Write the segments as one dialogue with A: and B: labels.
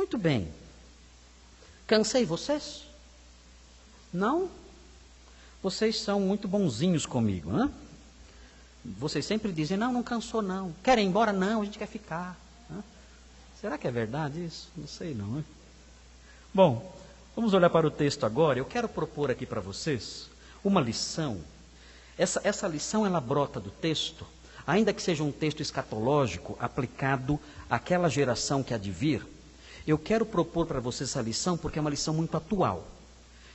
A: Muito bem. Cansei vocês? Não? Vocês são muito bonzinhos comigo, né? Vocês sempre dizem, não, não cansou não. Querem ir embora? Não, a gente quer ficar. Né? Será que é verdade isso? Não sei não, né? Bom, vamos olhar para o texto agora. Eu quero propor aqui para vocês uma lição. Essa lição, ela brota do texto, ainda que seja um texto escatológico, aplicado àquela geração que há de vir. Eu quero propor para vocês essa lição porque é uma lição muito atual.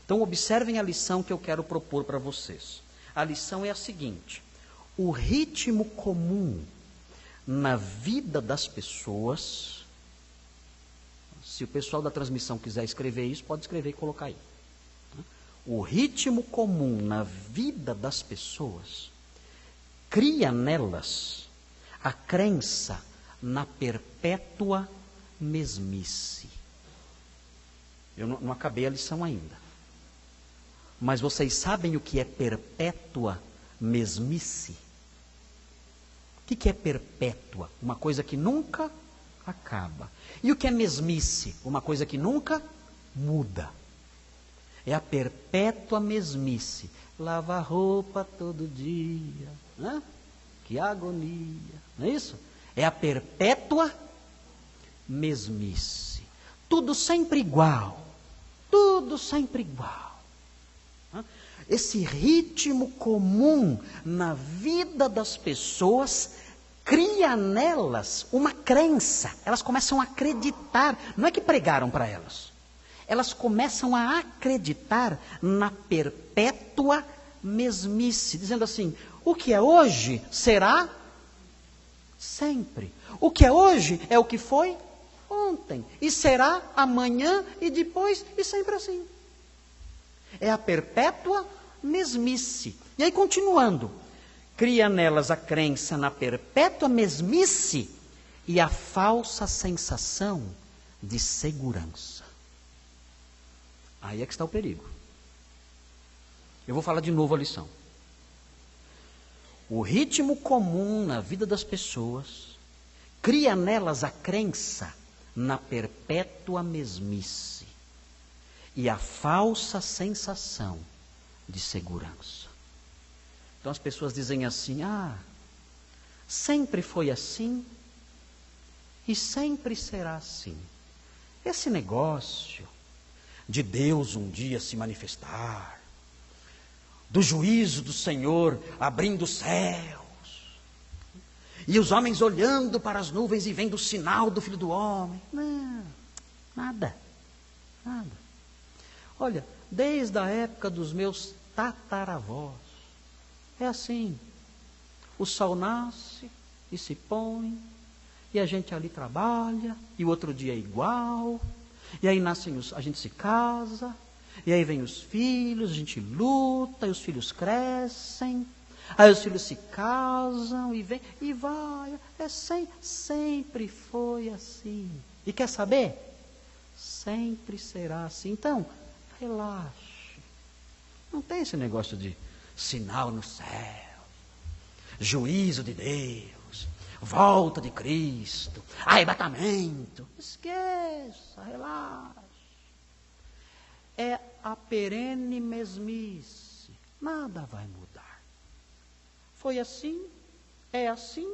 A: Então, observem a lição que eu quero propor para vocês. A lição é a seguinte: o ritmo comum na vida das pessoas, se o pessoal da transmissão quiser escrever isso, pode escrever e colocar aí. O ritmo comum na vida das pessoas cria nelas a crença na perpétua mesmice. Eu não acabei a lição ainda. Mas vocês sabem o que é perpétua mesmice? O que é perpétua? Uma coisa que nunca acaba. E o que é mesmice? Uma coisa que nunca muda. É a perpétua mesmice. Lava roupa todo dia. Né? Que agonia. Não é isso? É a perpétua mesmice. Tudo sempre igual. Tudo sempre igual. Esse ritmo comum na vida das pessoas cria nelas uma crença. Elas começam a acreditar. Não é que pregaram para elas. Elas começam a acreditar na perpétua mesmice. Dizendo assim, o que é hoje será sempre. O que é hoje é o que foi ontem. E será amanhã e depois e sempre assim. É a perpétua mesmice. E aí, continuando, cria nelas a crença na perpétua mesmice e a falsa sensação de segurança. Aí é que está o perigo. Eu vou falar de novo a lição. O ritmo comum na vida das pessoas cria nelas a crença na perpétua mesmice e a falsa sensação de segurança. Então as pessoas dizem assim, sempre foi assim e sempre será assim. Esse negócio de Deus um dia se manifestar, do juízo do Senhor abrindo os céus, e os homens olhando para as nuvens e vendo o sinal do Filho do Homem. Não, nada. Olha, desde a época dos meus tataravós, é assim. O sol nasce e se põe, e a gente ali trabalha, e o outro dia é igual, e aí a gente se casa, e aí vem os filhos, a gente luta, e os filhos crescem, aí os filhos se casam, e vem, e vai, sempre foi assim. E quer saber? Sempre será assim. Então, relaxe. Não tem esse negócio de sinal no céu, juízo de Deus, volta de Cristo, arrebatamento. Esqueça, relaxe. É a perene mesmice. Nada vai mudar. Foi assim, é assim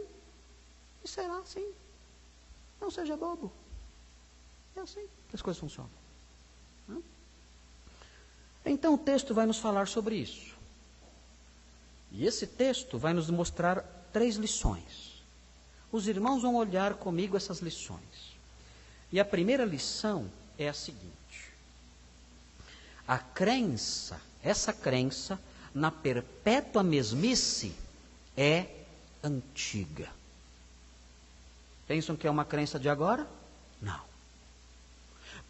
A: e será assim. Não seja bobo. É assim que as coisas funcionam. Então o texto vai nos falar sobre isso. E esse texto vai nos mostrar 3 lições. Os irmãos vão olhar comigo essas lições. E a primeira lição é a seguinte: a crença, essa crença na perpétua mesmice é antiga. Pensam que é uma crença de agora? Não.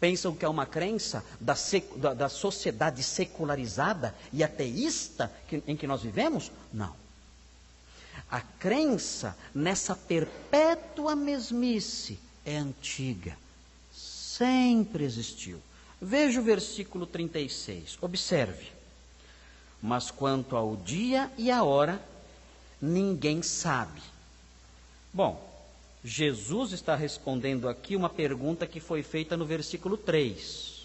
A: Pensam que é uma crença da sociedade secularizada e ateísta em que nós vivemos? Não. A crença nessa perpétua mesmice é antiga. Sempre existiu. Veja o versículo 36. Observe. Mas quanto ao dia e a hora, ninguém sabe. Bom, Jesus está respondendo aqui uma pergunta que foi feita no versículo 3.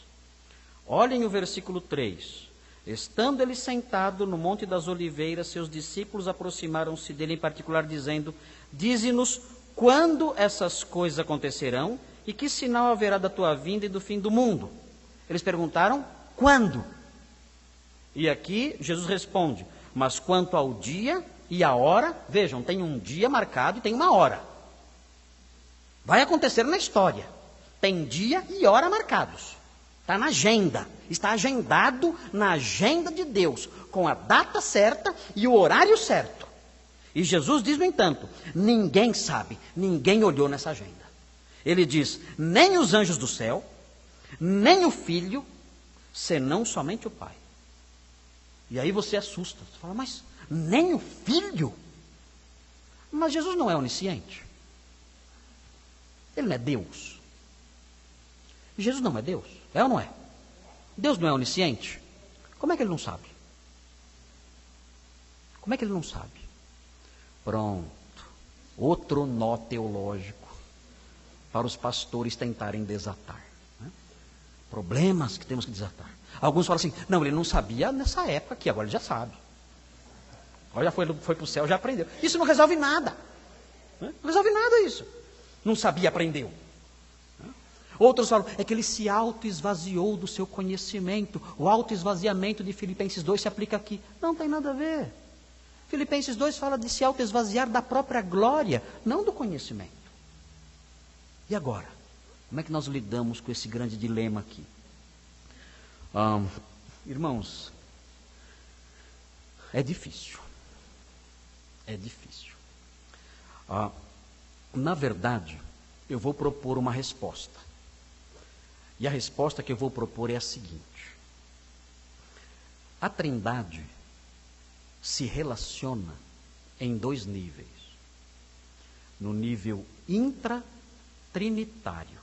A: Olhem o versículo 3. Estando ele sentado no Monte das Oliveiras, seus discípulos aproximaram-se dele em particular, dizendo: Dize-nos quando essas coisas acontecerão e que sinal haverá da tua vinda e do fim do mundo. Eles perguntaram: quando? E aqui Jesus responde: mas quanto ao dia e a hora, vejam, tem um dia marcado e tem uma hora. Vai acontecer na história. Tem dia e hora marcados. Está na agenda. Está agendado na agenda de Deus, com a data certa e o horário certo. E Jesus diz, no entanto, ninguém sabe, ninguém olhou nessa agenda. Ele diz, nem os anjos do céu, nem o Filho, senão somente o Pai. E aí você assusta. Você fala, mas nem o Filho? Mas Jesus não é onisciente. Ele não é Deus. Jesus não é Deus. É ou não é? Deus não é onisciente? Como é que ele não sabe? Como é que ele não sabe? Pronto. Outro nó teológico para os pastores tentarem desatar. Né? Problemas que temos que desatar. Alguns falam assim, não, ele não sabia nessa época aqui, agora ele já sabe. Agora já foi para o céu, já aprendeu. Isso não resolve nada. Né? Não resolve nada isso. Não sabia, aprendeu. Outros falam, é que ele se auto-esvaziou do seu conhecimento. O auto-esvaziamento de Filipenses 2 se aplica aqui. Não tem nada a ver. Filipenses 2 fala de se auto-esvaziar da própria glória, não do conhecimento. E agora? Como é que nós lidamos com esse grande dilema aqui? Irmãos, é difícil. É difícil. Na verdade, eu vou propor uma resposta. E a resposta que eu vou propor é a seguinte: a Trindade se relaciona em dois níveis. No nível intratrinitário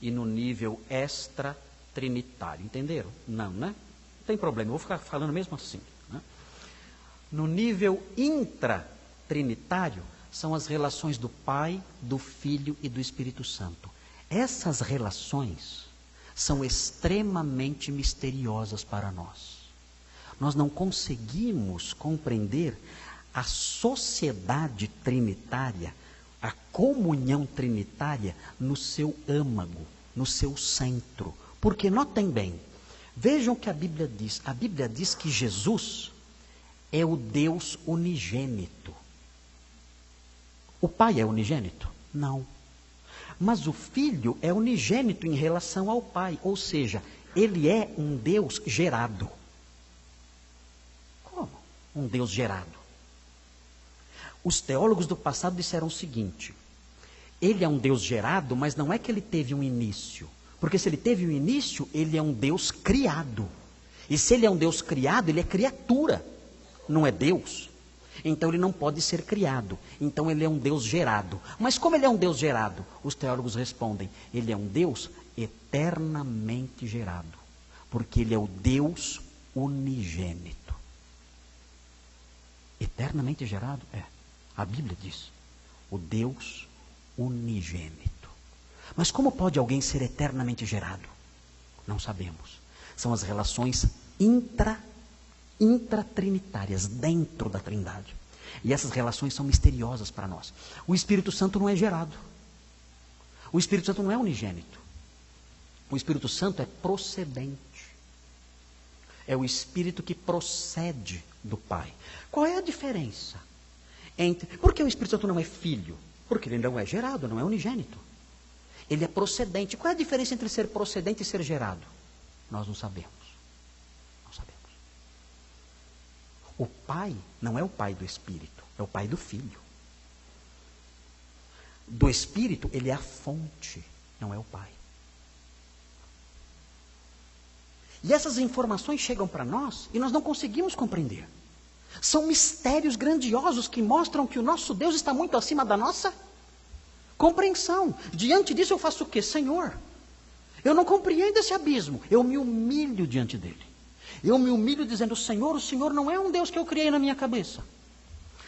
A: e no nível extratrinitário. Entenderam? Não, né? Não tem problema, eu vou ficar falando mesmo assim. Né? No nível intratrinitário são as relações do Pai, do Filho e do Espírito Santo. Essas relações são extremamente misteriosas para nós. Nós não conseguimos compreender a sociedade trinitária, a comunhão trinitária no seu âmago, no seu centro. Porque notem bem, vejam o que a Bíblia diz. A Bíblia diz que Jesus é o Deus unigênito. O Pai é unigênito? Não. Mas o Filho é unigênito em relação ao Pai, ou seja, ele é um Deus gerado. Como? Um Deus gerado. Os teólogos do passado disseram o seguinte: ele é um Deus gerado, mas não é que ele teve um início. Porque se ele teve um início, ele é um Deus criado. E se ele é um Deus criado, ele é criatura, não é Deus. Então ele não pode ser criado. Então ele é um Deus gerado. Mas como ele é um Deus gerado? Os teólogos respondem, ele é um Deus eternamente gerado. Porque ele é o Deus unigênito. Eternamente gerado? É. A Bíblia diz, o Deus unigênito. Mas como pode alguém ser eternamente gerado? Não sabemos. São as relações intratrinitárias, dentro da Trindade. E essas relações são misteriosas para nós. O Espírito Santo não é gerado. O Espírito Santo não é unigênito. O Espírito Santo é procedente. É o Espírito que procede do Pai. Qual é a diferença entre... Por que o Espírito Santo não é filho? Porque ele não é gerado, não é unigênito. Ele é procedente. Qual é a diferença entre ser procedente e ser gerado? Nós não sabemos. Não sabemos. O Pai não é o Pai do Espírito, é o Pai do Filho. Do Espírito, ele é a fonte, não é o Pai. E essas informações chegam para nós e nós não conseguimos compreender. São mistérios grandiosos que mostram que o nosso Deus está muito acima da nossa compreensão. Diante disso eu faço o quê? Senhor, eu não compreendo esse abismo. Eu me humilho diante dele. Eu me humilho dizendo, Senhor, o Senhor não é um Deus que eu criei na minha cabeça.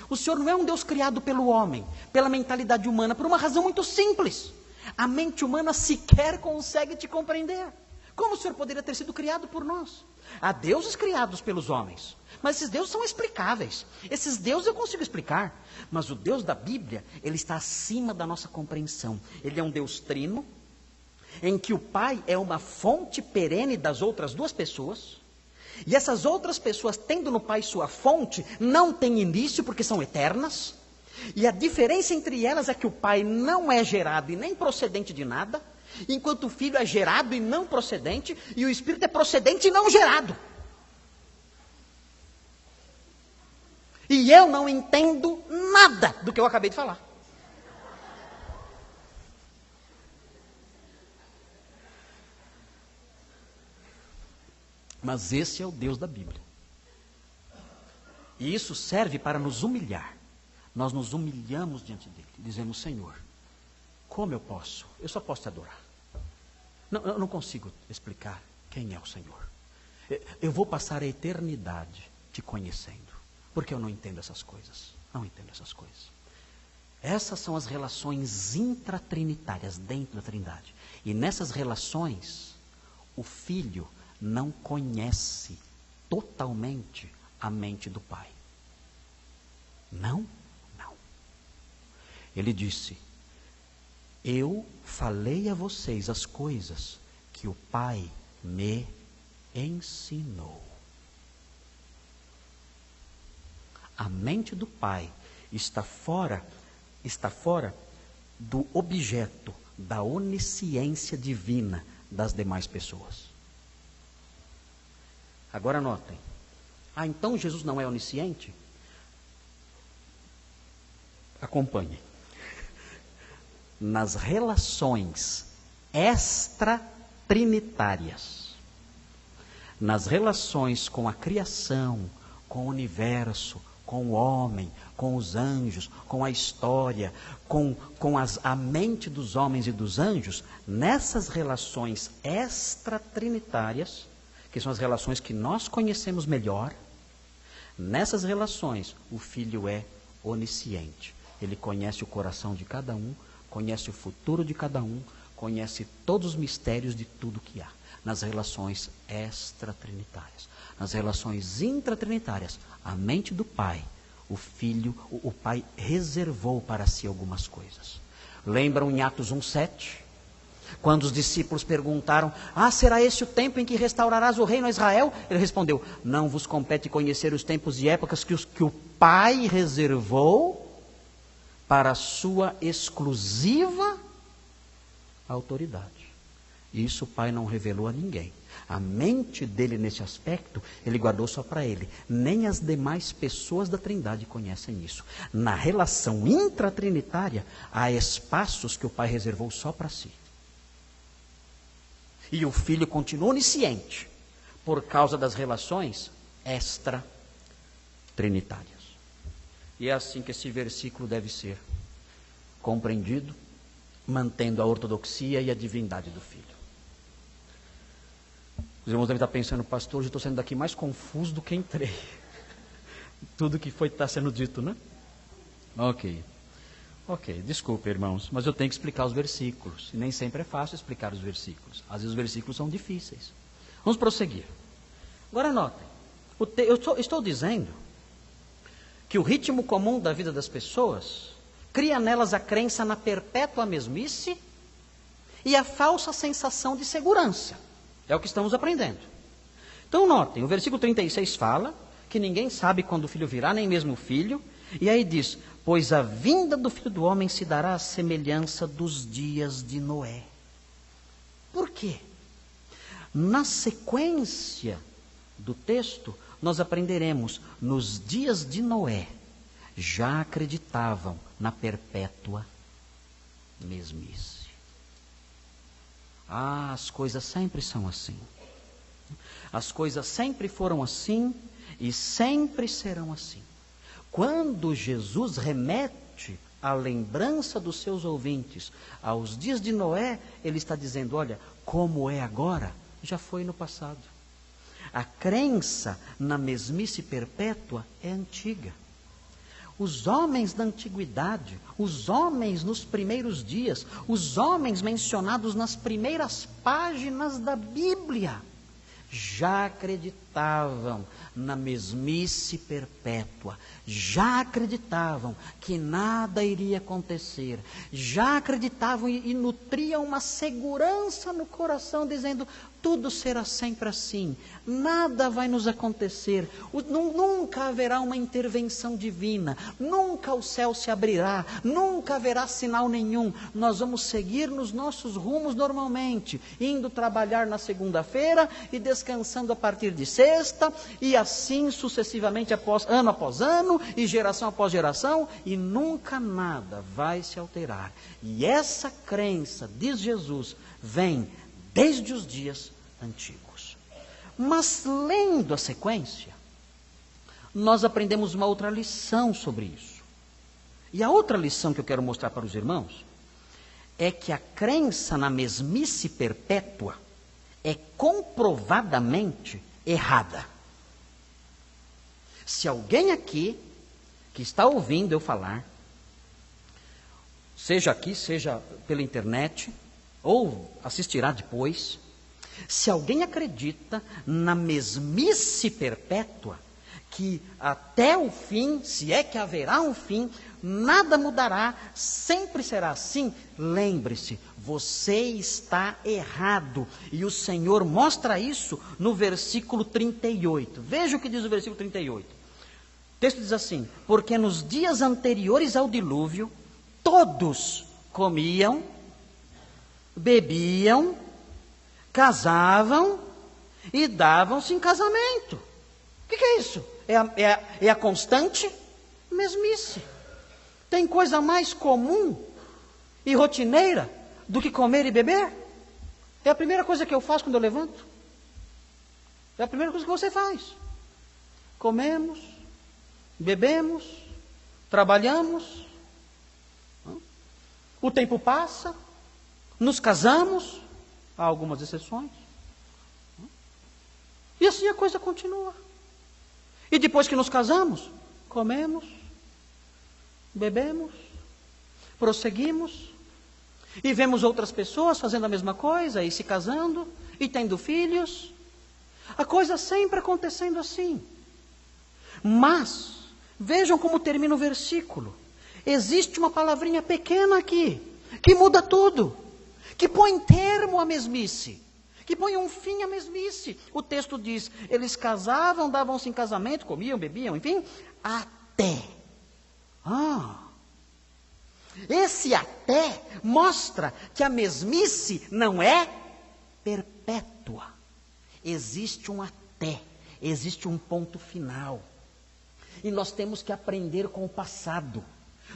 A: O Senhor não é um Deus criado pelo homem, pela mentalidade humana, por uma razão muito simples. A mente humana sequer consegue te compreender. Como o Senhor poderia ter sido criado por nós? Há deuses criados pelos homens, mas esses deuses são explicáveis. Esses deuses eu consigo explicar, mas o Deus da Bíblia, ele está acima da nossa compreensão. Ele é um Deus trino, em que o Pai é uma fonte perene das outras duas pessoas, e essas outras pessoas, tendo no Pai sua fonte, não têm início porque são eternas, e a diferença entre elas é que o Pai não é gerado e nem procedente de nada, enquanto o Filho é gerado e não procedente, e o Espírito é procedente e não gerado. E eu não entendo nada do que eu acabei de falar. Mas esse é o Deus da Bíblia. E isso serve para nos humilhar. Nós nos humilhamos diante dele, dizemos: Senhor, como eu posso? Eu só posso te adorar. Eu não consigo explicar quem é o Senhor. Eu vou passar a eternidade te conhecendo, porque eu não entendo essas coisas. Não entendo essas coisas. Essas são as relações intratrinitárias dentro da Trindade. E nessas relações, o Filho não conhece totalmente a mente do Pai. Não. Ele disse: eu falei a vocês as coisas que o Pai me ensinou. A mente do Pai está fora do objeto da onisciência divina das demais pessoas. Agora notem. Então Jesus não é onisciente? Acompanhe. Nas relações extratrinitárias, nas relações com a criação, com o universo, com o homem, com os anjos, com a história, com a mente dos homens e dos anjos, nessas relações extratrinitárias, que são as relações que nós conhecemos melhor, nessas relações o Filho é onisciente. Ele conhece o coração de cada um, conhece o futuro de cada um, conhece todos os mistérios de tudo que há. Nas relações extratrinitárias. Nas relações intratrinitárias, a mente do Pai, o Filho, o Pai reservou para si algumas coisas. Lembram em Atos 1:7? Quando os discípulos perguntaram: será esse o tempo em que restaurarás o reino a Israel? Ele respondeu: não vos compete conhecer os tempos e épocas que o Pai reservou para a sua exclusiva autoridade. Isso o Pai não revelou a ninguém. A mente dele nesse aspecto, ele guardou só para ele. Nem as demais pessoas da Trindade conhecem isso. Na relação intratrinitária, há espaços que o Pai reservou só para si. E o Filho continua onisciente por causa das relações extratrinitárias. E é assim que esse versículo deve ser compreendido, mantendo a ortodoxia e a divindade do Filho. Os irmãos devem estar pensando: pastor, hoje estou saindo daqui mais confuso do que entrei. Tudo que está sendo dito, né? Ok, desculpe, irmãos, mas eu tenho que explicar os versículos. E nem sempre é fácil explicar os versículos. Às vezes os versículos são difíceis. Vamos prosseguir. Agora notem, eu estou dizendo que o ritmo comum da vida das pessoas cria nelas a crença na perpétua mesmice e a falsa sensação de segurança. É o que estamos aprendendo. Então notem, o versículo 36 fala que ninguém sabe quando o Filho virá, nem mesmo o Filho. E aí diz: pois a vinda do Filho do Homem se dará à semelhança dos dias de Noé. Por quê? Na sequência do texto, nós aprenderemos: nos dias de Noé, já acreditavam na perpétua mesmice. As coisas sempre são assim. As coisas sempre foram assim e sempre serão assim. Quando Jesus remete a lembrança dos seus ouvintes aos dias de Noé, ele está dizendo: olha, como é agora, já foi no passado. A crença na mesmice perpétua é antiga. Os homens da antiguidade, os homens nos primeiros dias, os homens mencionados nas primeiras páginas da Bíblia, já acreditavam na mesmice perpétua, já acreditavam que nada iria acontecer, já acreditavam e nutriam uma segurança no coração, dizendo: tudo será sempre assim, nada vai nos acontecer, nunca haverá uma intervenção divina, nunca o céu se abrirá, nunca haverá sinal nenhum, nós vamos seguir nos nossos rumos normalmente, indo trabalhar na segunda-feira e descansando a partir de sexta, e assim sucessivamente ano após ano, e geração após geração, e nunca nada vai se alterar. E essa crença, diz Jesus, vem desde os dias antigos. Mas lendo a sequência, nós aprendemos uma outra lição sobre isso. E a outra lição que eu quero mostrar para os irmãos é que a crença na mesmice perpétua é comprovadamente errada. Se alguém aqui que está ouvindo eu falar, seja aqui, seja pela internet, ou assistirá depois, se alguém acredita na mesmice perpétua, que até o fim, se é que haverá um fim, nada mudará, sempre será assim, lembre-se, você está errado. E o Senhor mostra isso no versículo 38. Veja o que diz o versículo 38. O texto diz assim: porque nos dias anteriores ao dilúvio, todos comiam, bebiam, casavam e davam-se em casamento. O que é isso? É a constante mesmice. Tem coisa mais comum e rotineira do que comer e beber? É a primeira coisa que eu faço quando eu levanto. É a primeira coisa que você faz. Comemos, bebemos, trabalhamos, o tempo passa, nos casamos, há algumas exceções, e assim a coisa continua. E depois que nos casamos, comemos, bebemos, prosseguimos, e vemos outras pessoas fazendo a mesma coisa, e se casando, e tendo filhos, a coisa sempre acontecendo assim. Mas, vejam como termina o versículo. Existe uma palavrinha pequena aqui, que muda tudo, que põe termo à mesmice, que põe um fim à mesmice. O texto diz: eles casavam, davam-se em casamento, comiam, bebiam, enfim, até. Esse até mostra que a mesmice não é perpétua. Existe um até, existe um ponto final. E nós temos que aprender com o passado.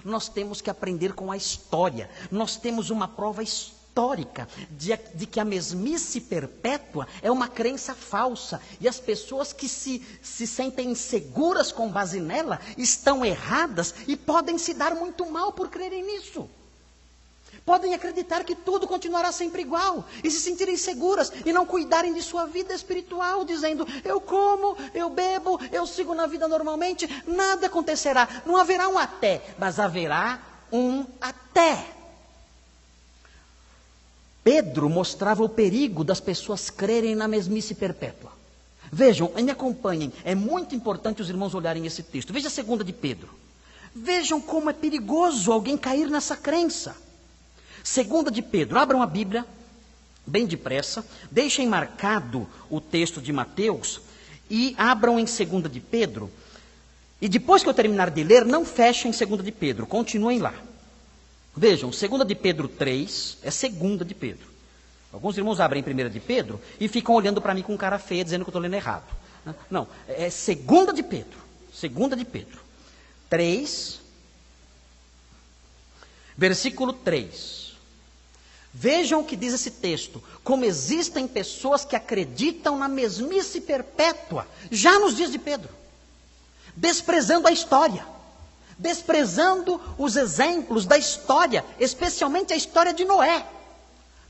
A: Nós temos que aprender com a história. Nós temos uma prova histórica de que a mesmice perpétua é uma crença falsa. E as pessoas que se sentem inseguras com base nela estão erradas e podem se dar muito mal por crerem nisso. Podem acreditar que tudo continuará sempre igual e se sentirem seguras e não cuidarem de sua vida espiritual, dizendo: eu como, eu bebo, eu sigo na vida normalmente, nada acontecerá. Não haverá um até, mas haverá um até. Pedro mostrava o perigo das pessoas crerem na mesmice perpétua. Vejam, me acompanhem, é muito importante os irmãos olharem esse texto. Veja a 2 de Pedro. Vejam como é perigoso alguém cair nessa crença. 2 de Pedro, abram a Bíblia, bem depressa, deixem marcado o texto de Mateus e abram em 2 de Pedro. E depois que eu terminar de ler, não fechem em 2 de Pedro, continuem lá. Vejam, 2 de Pedro 3 é 2 de Pedro. Alguns irmãos abrem 1 de Pedro e ficam olhando para mim com cara feia, dizendo que eu estou lendo errado. Não, é 2 de Pedro. 2 de Pedro 3, versículo 3. Vejam o que diz esse texto. Como existem pessoas que acreditam na mesmice perpétua, já nos dias de Pedro. Desprezando a história. Desprezando os exemplos da história, especialmente a história de Noé.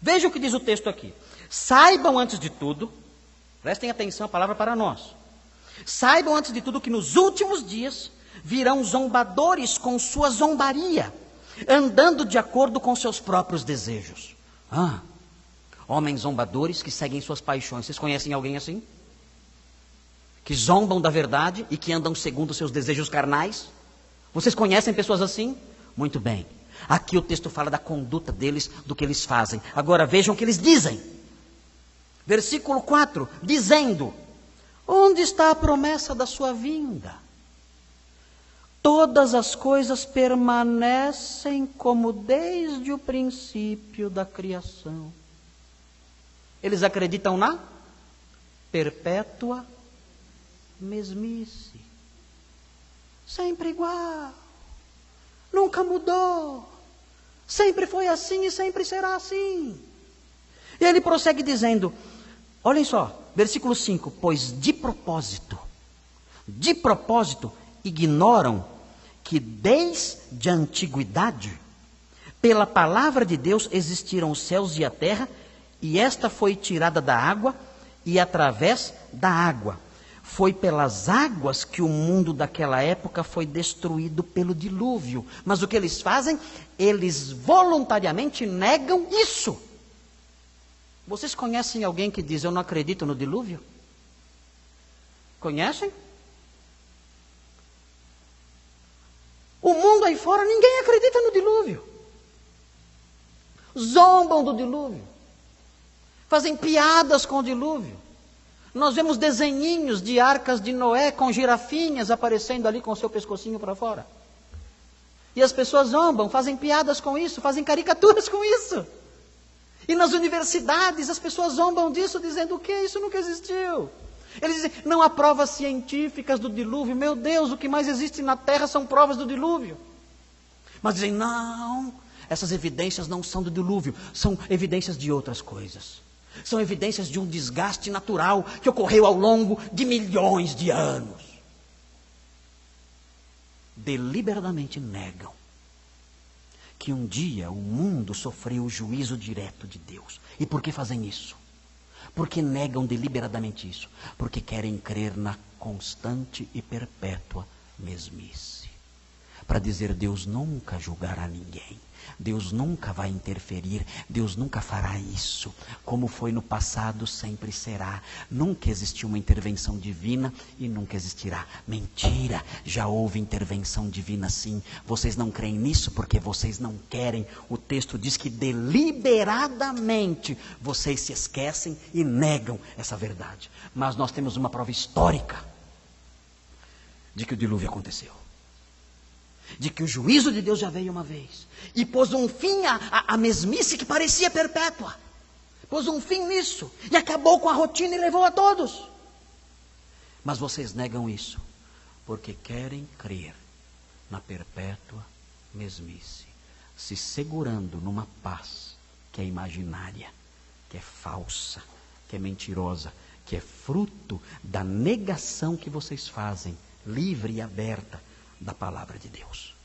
A: Veja o que diz o texto aqui. Saibam antes de tudo, prestem atenção à palavra para nós. Saibam antes de tudo que nos últimos dias Virão zombadores com sua zombaria, andando de acordo com seus próprios desejos. Homens zombadores que seguem suas paixões. Vocês conhecem alguém assim? Que zombam da verdade e que andam segundo seus desejos carnais? Vocês conhecem pessoas assim? Muito bem. Aqui o texto fala da conduta deles, do que eles fazem. Agora vejam o que eles dizem. Versículo 4, dizendo: onde está a promessa da sua vinda? Todas as coisas permanecem como desde o princípio da criação. Eles acreditam na perpétua mesmice. Sempre igual. Nunca mudou. Sempre foi assim e sempre será assim. E ele prossegue dizendo, olhem só, versículo 5, pois de propósito, ignoram que desde a antiguidade, pela palavra de Deus existiram os céus e a terra, e esta foi tirada da água e através da água. Foi pelas águas que o mundo daquela época foi destruído pelo dilúvio. Mas o que eles fazem? Eles voluntariamente negam isso. Vocês conhecem alguém que diz, eu não acredito no dilúvio? Conhecem? O mundo aí fora, ninguém acredita no dilúvio. Zombam do dilúvio. Fazem piadas com o dilúvio. Nós vemos desenhinhos de arcas de Noé com girafinhas aparecendo ali com o seu pescocinho para fora. E as pessoas zombam, fazem piadas com isso, fazem caricaturas com isso. E nas universidades as pessoas zombam disso, dizendo o que? Isso nunca existiu. Eles dizem, não há provas científicas do dilúvio. Meu Deus, o que mais existe na Terra são provas do dilúvio. Mas dizem, não, essas evidências não são do dilúvio, são evidências de outras coisas. São evidências de um desgaste natural que ocorreu ao longo de milhões de anos. Deliberadamente negam que um dia o mundo sofreu o juízo direto de Deus. E por que fazem isso? Porque negam deliberadamente isso? Porque querem crer na constante e perpétua mesmice. Para dizer, Deus nunca julgará ninguém. Deus nunca vai interferir, Deus nunca fará isso. Como foi no passado, sempre será. Nunca existiu uma intervenção divina e nunca existirá. Mentira, já houve intervenção divina sim. Vocês não creem nisso porque vocês não querem. O texto diz que deliberadamente vocês se esquecem e negam essa verdade. Mas nós temos uma prova histórica de que o dilúvio aconteceu. De que o juízo de Deus já veio uma vez e pôs um fim à mesmice que parecia perpétua. Pôs um fim nisso e acabou com a rotina e levou a todos. Mas vocês negam isso porque querem crer na perpétua mesmice, se segurando numa paz que é imaginária, que é falsa, que é mentirosa, que é fruto da negação que vocês fazem, livre e aberta, da palavra de Deus.